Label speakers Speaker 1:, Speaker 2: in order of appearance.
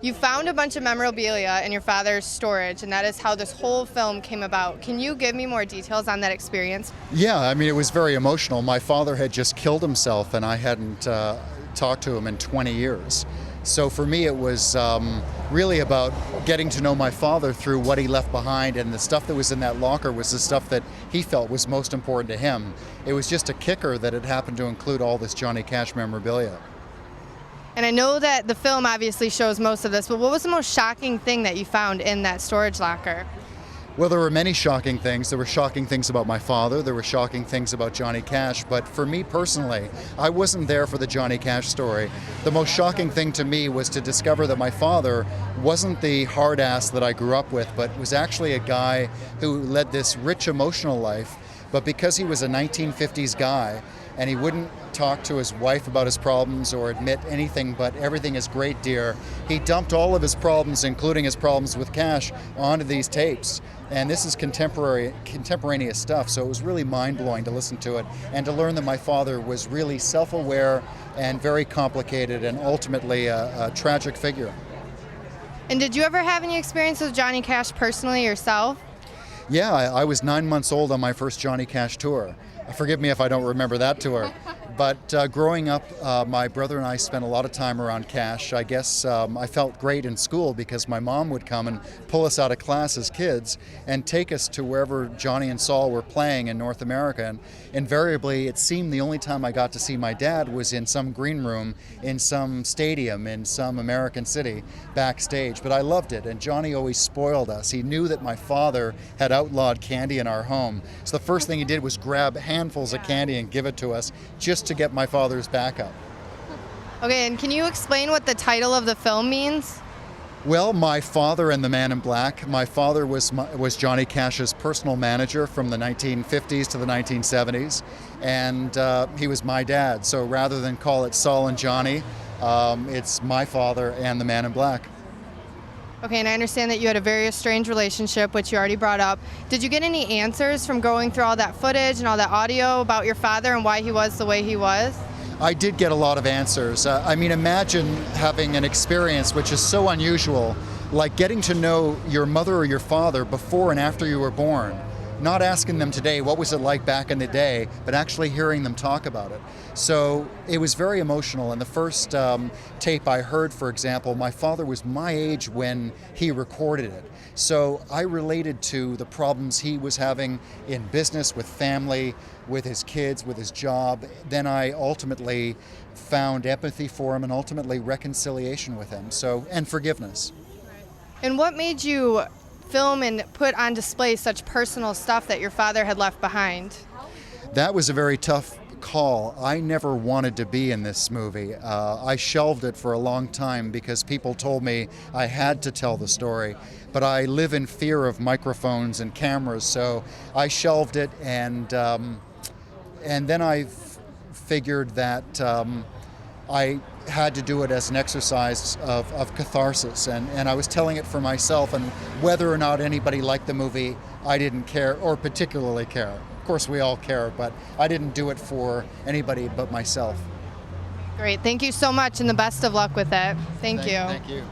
Speaker 1: You found a bunch of memorabilia in your father's storage, and that is how this whole film came about. Can you give me more details on that experience?
Speaker 2: Yeah, I mean, it was very emotional. My father had just killed himself, and I hadn't talked to him in 20 years. So for me, it was really about getting to know my father through what he left behind, and the stuff that was in that locker was the stuff that he felt was most important to him. It was just a kicker that it happened to include all this Johnny Cash memorabilia.
Speaker 1: And I know that the film obviously shows most of this, but what was the most shocking thing that you found in that storage locker?
Speaker 2: Well, there were many shocking things. There were shocking things about my father. There were shocking things about Johnny Cash. But for me personally, I wasn't there for the Johnny Cash story. The most shocking thing to me was to discover that my father wasn't the hard ass that I grew up with, but was actually a guy who led this rich emotional life. But because he was a 1950s guy and he wouldn't talk to his wife about his problems or admit anything but everything is great, dear, he dumped all of his problems, including his problems with Cash, onto these tapes. And this is contemporaneous stuff, so it was really mind-blowing to listen to it and to learn that my father was really self-aware and very complicated and ultimately a tragic figure.
Speaker 1: And did you ever have any experience with Johnny Cash personally yourself?
Speaker 2: Yeah, I was 9 months old on my first Johnny Cash tour. Forgive me if I don't remember that tour. But growing up, my brother and I spent a lot of time around Cash. I guess I felt great in school because my mom would come and pull us out of class as kids and take us to wherever Johnny and Saul were playing in North America. And invariably, it seemed the only time I got to see my dad was in some green room, in some stadium, in some American city, backstage. But I loved it, and Johnny always spoiled us. He knew that my father had outlawed candy in our home. So the first thing he did was grab handfuls of candy and give it to us just to get my father's back up.
Speaker 1: Okay, and can you explain what the title of the film means?
Speaker 2: Well, My Father and the Man in Black. My father was Johnny Cash's personal manager from the 1950s to the 1970s, and he was my dad. So rather than call it Saul and Johnny, it's My Father and the Man in Black.
Speaker 1: Okay, and I understand that you had a very strange relationship, which you already brought up. Did you get any answers from going through all that footage and all that audio about your father and why he was the way he was?
Speaker 2: I did get a lot of answers. I mean, imagine having an experience which is so unusual, like getting to know your mother or your father before and after you were born. Not asking them today, what was it like back in the day, but actually hearing them talk about it. So it was very emotional. And the first tape I heard, for example, my father was my age when he recorded it. So I related to the problems he was having in business, with family, with his kids, with his job. Then I ultimately found empathy for him and ultimately reconciliation with him, and forgiveness.
Speaker 1: And what made you film and put on display such personal stuff that your father had left behind?
Speaker 2: That was a very tough call. I never wanted to be in this movie. I shelved it for a long time because people told me I had to tell the story, but I live in fear of microphones and cameras, so I shelved it, and then I figured that I had to do it as an exercise of catharsis, and I was telling it for myself, and whether or not anybody liked the movie, I didn't care, or particularly care. Of course we all care, but I didn't do it for anybody but myself.
Speaker 1: Great, thank you so much, and the best of luck with it. Thank you.
Speaker 2: Thank you.